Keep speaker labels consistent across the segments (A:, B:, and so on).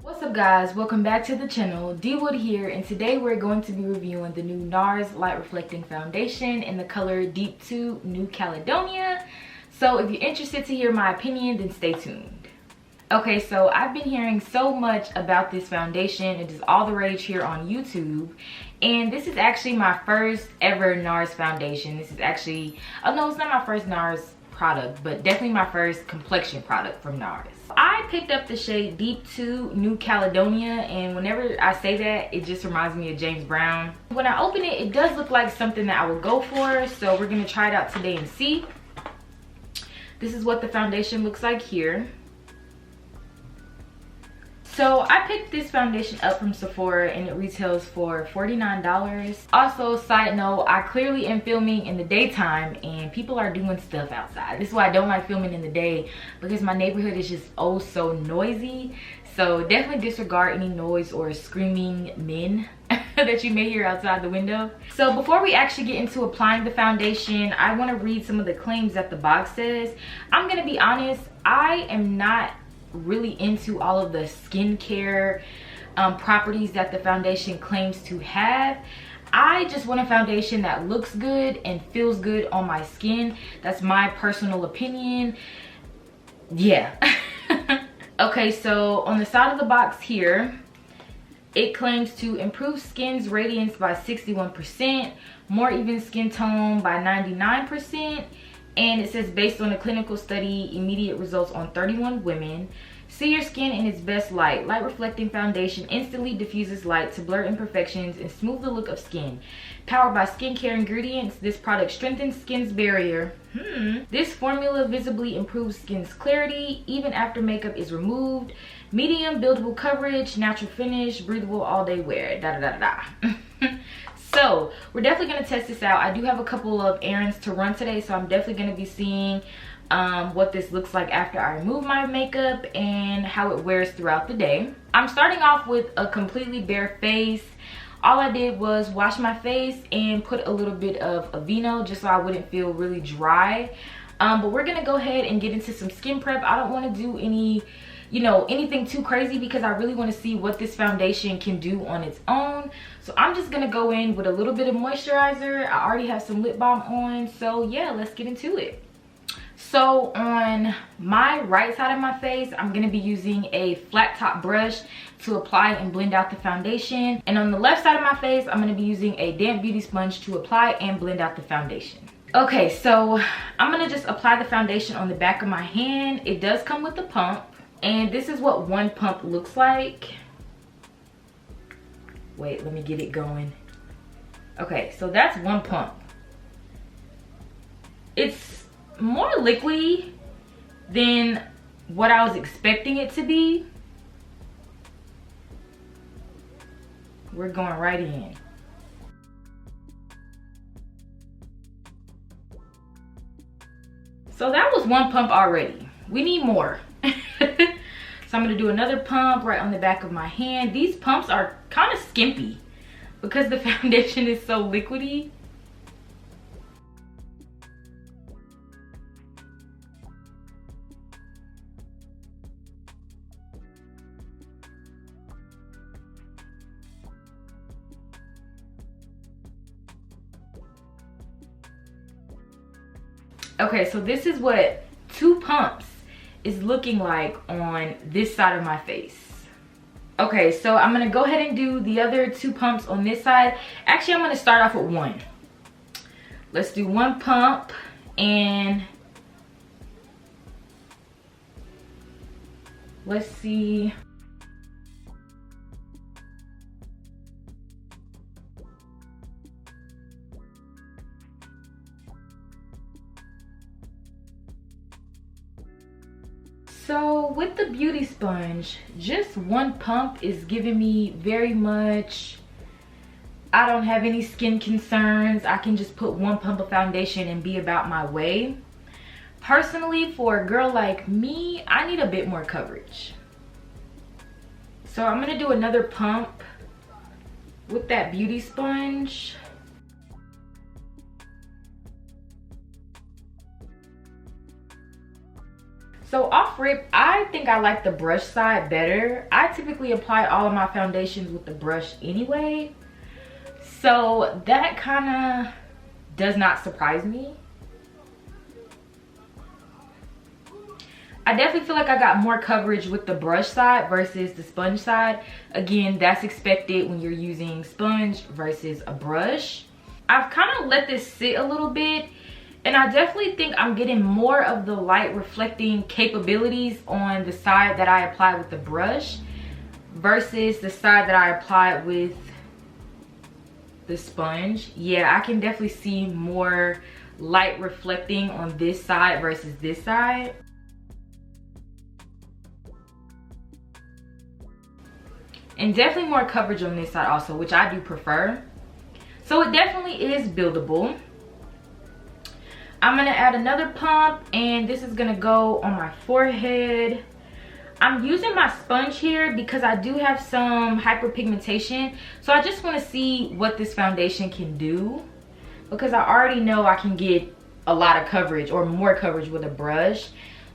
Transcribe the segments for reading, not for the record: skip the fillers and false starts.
A: What's up guys, welcome back to the channel. D-Wood here, and today we're going to be reviewing the new NARS Light Reflecting Foundation in the color D2 New Caledonia. So if you're interested to hear my opinion, then stay tuned. Okay, so I've been hearing so much about this foundation. It is all the rage here on YouTube. And this is actually my first ever NARS foundation. This is actually, oh no, it's not my first NARS product, but definitely my first complexion product from NARS. I picked up the shade D2 New Caledonia, and whenever I say that, it just reminds me of James Brown. When I open it, it does look like something that I would go for, so we're gonna try it out today and see. This is what the foundation looks like here. So I picked this foundation up from Sephora and it retails for $49. Also, side note, I clearly am filming in the daytime and people are doing stuff outside. This is why I don't like filming in the day, because my neighborhood is just oh so noisy. So definitely disregard any noise or screaming men that you may hear outside the window. So before we actually get into applying the foundation, I want to read some of the claims that the box says. I'm gonna be honest, I am not really into all of the skincare properties that the foundation claims to have. I just want a foundation that looks good and feels good on my skin. That's my personal opinion. Yeah. Okay, so on the side of the box here, it claims to improve skin's radiance by 61%, more even skin tone by 99%, and it says based on a clinical study, immediate results on 31 women. See your skin in its best light. Light reflecting foundation instantly diffuses light to blur imperfections and smooth the look of skin. Powered by skincare ingredients, this product strengthens skin's barrier. This formula visibly improves skin's clarity even after makeup is removed. Medium buildable coverage, natural finish, breathable all day wear. Da da da da. So we're definitely going to test this out. I do have a couple of errands to run today, so I'm definitely going to be seeing what this looks like after I remove my makeup and how it wears throughout the day. I'm starting off with a completely bare face. All I did was wash my face and put a little bit of Aveeno just so I wouldn't feel really dry. But we're going to go ahead and get into some skin prep. I don't want to do any, anything too crazy because I really want to see what this foundation can do on its own. So I'm just gonna go in with a little bit of moisturizer. I already have some lip balm on, so yeah, let's get into it. So on my right side of my face, I'm gonna be using a flat top brush to apply and blend out the foundation. And on the left side of my face, I'm gonna be using a damp beauty sponge to apply and blend out the foundation. Okay, so I'm gonna just apply the foundation on the back of my hand. It does come with a pump, and this is what one pump looks like. Wait, let me get it going. Okay, so that's one pump. It's more liquidy than what I was expecting it to be. We're going right in. So that was one pump already. We need more. So I'm gonna do another pump right on the back of my hand. These pumps are kind of skimpy because the foundation is so liquidy. Okay, so this is what 2 pumps is looking like on this side of my face. Okay, so I'm gonna go ahead and do the other 2 pumps on this side. Actually, I'm gonna start off with 1. Let's do 1 pump, and let's see. So with the beauty sponge, just 1 pump is giving me very much, I don't have any skin concerns. I can just put 1 pump of foundation and be about my way. Personally, for a girl like me, I need a bit more coverage. So I'm gonna do another pump with that beauty sponge. So off rip, I think I like the brush side better. I typically apply all of my foundations with the brush anyway, so that kind of does not surprise me. I definitely feel like I got more coverage with the brush side versus the sponge side. Again, that's expected when you're using sponge versus a brush. I've kind of let this sit a little bit, and I definitely think I'm getting more of the light reflecting capabilities on the side that I apply with the brush versus the side that I apply with the sponge. Yeah, I can definitely see more light reflecting on this side versus this side. And definitely more coverage on this side also, which I do prefer. So it definitely is buildable. I'm gonna add another pump, and this is gonna go on my forehead. I'm using my sponge here because I do have some hyperpigmentation, so I just want to see what this foundation can do, because I already know I can get a lot of coverage or more coverage with a brush.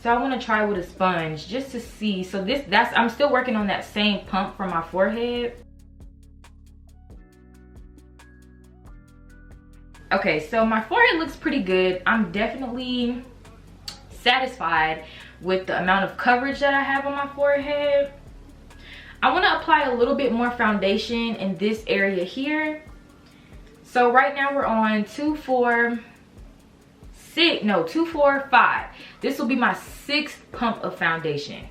A: So I want to try with a sponge just to see. So I'm still working on that same pump from my forehead. Okay, so my forehead looks pretty good. I'm definitely satisfied with the amount of coverage that I have on my forehead. I want to apply a little bit more foundation in this area here. So right now we're on 2, 4, 5. This will be my 6th pump of foundation.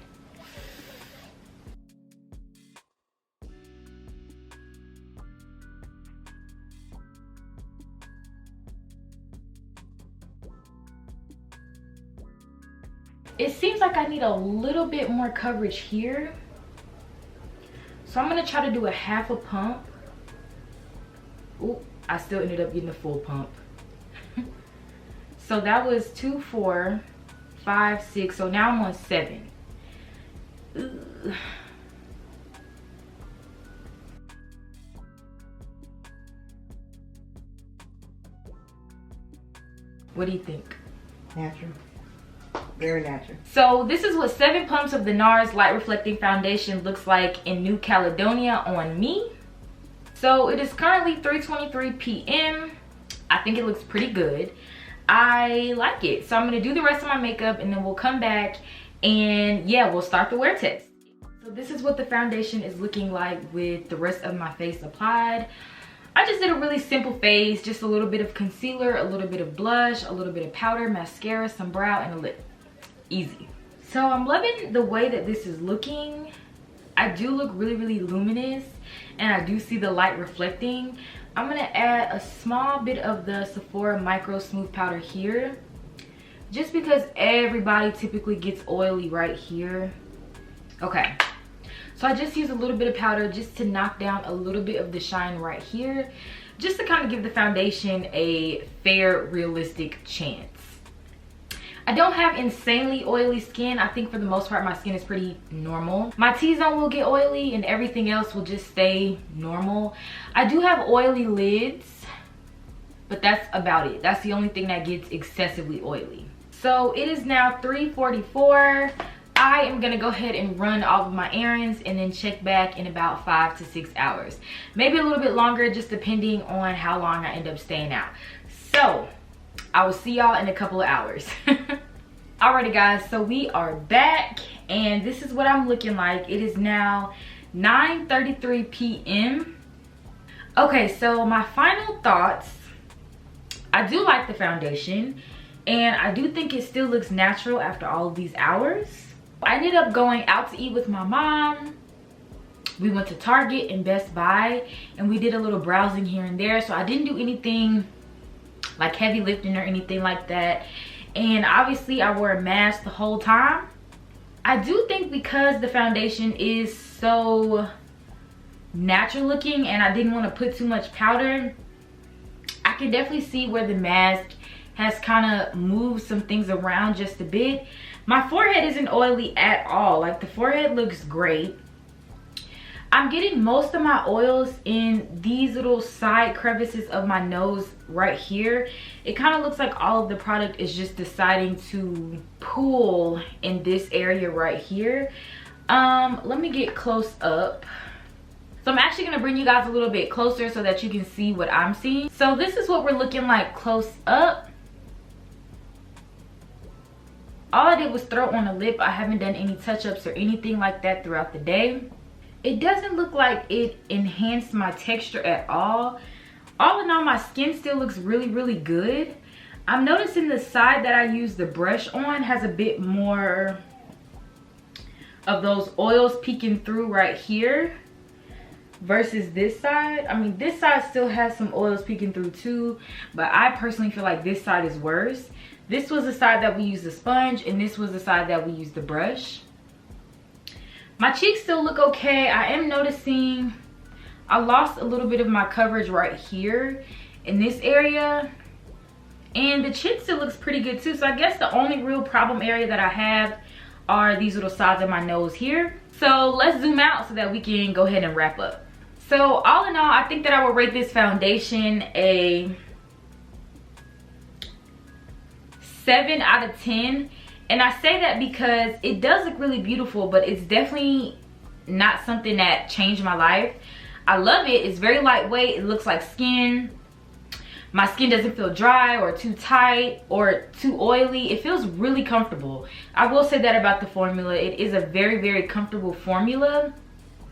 A: It seems like I need a little bit more coverage here, so I'm gonna try to do a half a pump. Ooh, I still ended up getting the full pump. So that was 2, 4, 5, 6. So now I'm on 7. Ugh. What do you think?
B: Natural. Very natural.
A: So this is what 7 pumps of the NARS Light Reflecting Foundation looks like in New Caledonia on me. So it is currently 3:23 p.m. I think it looks pretty good. I like it. So I'm going to do the rest of my makeup, and then we'll come back and yeah, we'll start the wear test. So this is what the foundation is looking like with the rest of my face applied. I just did a really simple face, just a little bit of concealer, a little bit of blush, a little bit of powder, mascara, some brow, and a lip. Easy. So I'm loving the way that this is looking. I do look really, really luminous, and I do see the light reflecting. I'm gonna add a small bit of the Sephora Micro Smooth Powder here, just because everybody typically gets oily right here. Okay, so I just use a little bit of powder just to knock down a little bit of the shine right here, just to kind of give the foundation a fair, realistic chance. I don't have insanely oily skin. I think for the most part my skin is pretty normal. My T-zone will get oily and everything else will just stay normal. I do have oily lids, but that's about it. That's the only thing that gets excessively oily. So it is now 3:44. I am gonna go ahead and run all of my errands and then check back in about 5 to 6 hours. Maybe a little bit longer, just depending on how long I end up staying out. So I will see y'all in a couple of hours. Alrighty guys, so we are back and this is what I'm looking like. It is now 9:33 p.m. Okay, so my final thoughts. I do like the foundation and I do think it still looks natural after all of these hours. I ended up going out to eat with my mom. We went to Target and Best Buy and we did a little browsing here and there, so I didn't do anything like heavy lifting or anything like that. And obviously I wore a mask the whole time. I do think because the foundation is so natural looking and I didn't want to put too much powder, I can definitely see where the mask has kind of moved some things around just a bit. My forehead isn't oily at all. Like the forehead looks great. I'm getting most of my oils in these little side crevices of my nose right here. It kind of looks like all of the product is just deciding to pool in this area right here. Let me get close up. So I'm actually going to bring you guys a little bit closer so that you can see what I'm seeing. So this is what we're looking like close up. All I did was throw on a lip. I haven't done any touch-ups or anything like that throughout the day. It doesn't look like it enhanced my texture at all. All in all, my skin still looks really, really good. I'm noticing the side that I use the brush on has a bit more of those oils peeking through right here versus this side. I mean, this side still has some oils peeking through too, but I personally feel like this side is worse. This was the side that we used the sponge, and this was the side that we used the brush. My cheeks still look okay. I am noticing I lost a little bit of my coverage right here in this area, and the chin still looks pretty good too. So I guess the only real problem area that I have are these little sides of my nose here. So let's zoom out so that we can go ahead and wrap up. So all in all, I think that I will rate this foundation a 7 out of 10. And I say that because it does look really beautiful, but it's definitely not something that changed my life. I love it. It's very lightweight. It looks like skin. My skin doesn't feel dry or too tight or too oily. It feels really comfortable. I will say that about the formula. It is a very, very comfortable formula.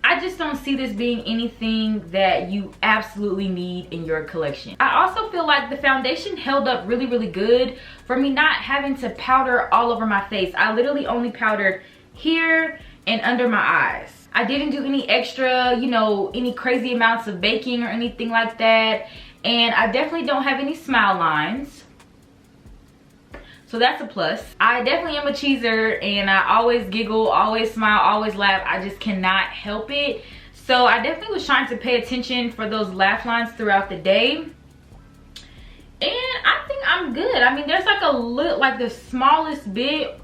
A: I just don't see this being anything that you absolutely need in your collection. I also feel like the foundation held up really, really good for me not having to powder all over my face. I literally only powdered here and under my eyes. I didn't do any extra, you know, any crazy amounts of baking or anything like that. And I definitely don't have any smile lines. So that's a plus. I definitely am a cheeser, and I always giggle, always smile, always laugh. I just cannot help it. So I definitely was trying to pay attention for those laugh lines throughout the day. And I think I'm good. I mean, there's like a little, like the smallest bit,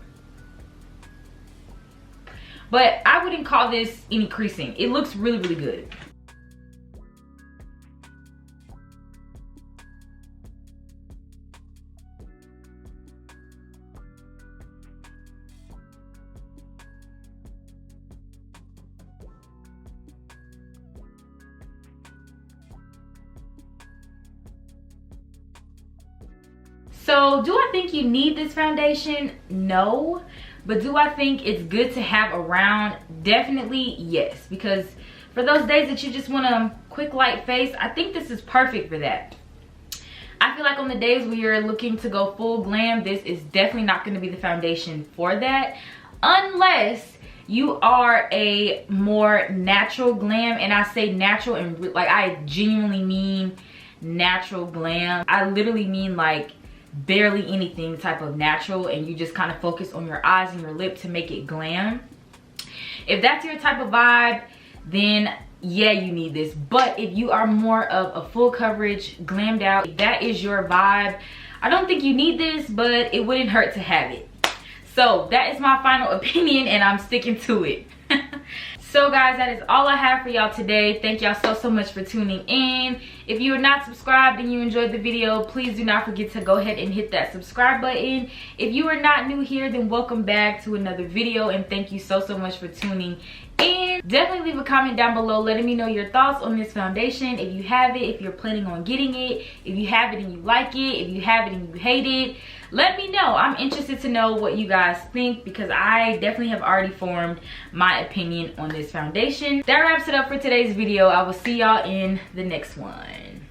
A: but I wouldn't call this any creasing. It looks really, really good. So do I think you need this foundation? No. But do I think it's good to have around? Definitely yes. Because for those days that you just want a quick light face, I think this is perfect for that. I feel like on the days where you're looking to go full glam, this is definitely not going to be the foundation for that. Unless you are a more natural glam. And I say natural and like I genuinely mean natural glam. I literally mean like barely anything type of natural, and you just kind of focus on your eyes and your lip to make it glam. If that's your type of vibe, then yeah, you need this. But if you are more of a full coverage, glammed out, if that is your vibe, I don't think you need this, but it wouldn't hurt to have it. So that is my final opinion, and I'm sticking to it. So guys, that is all I have for y'all today. Thank y'all so much for tuning in. If you are not subscribed and you enjoyed the video, please do not forget to go ahead and hit that subscribe button. If you are not new here, then welcome back to another video, and thank you so much for tuning in. Definitely leave a comment down below letting me know your thoughts on this foundation. If you have it, if you're planning on getting it, if you have it and you like it, if you have it and you hate it, let me know. I'm interested to know what you guys think, because I definitely have already formed my opinion on this foundation. That wraps it up for today's video. I will see y'all in the next one.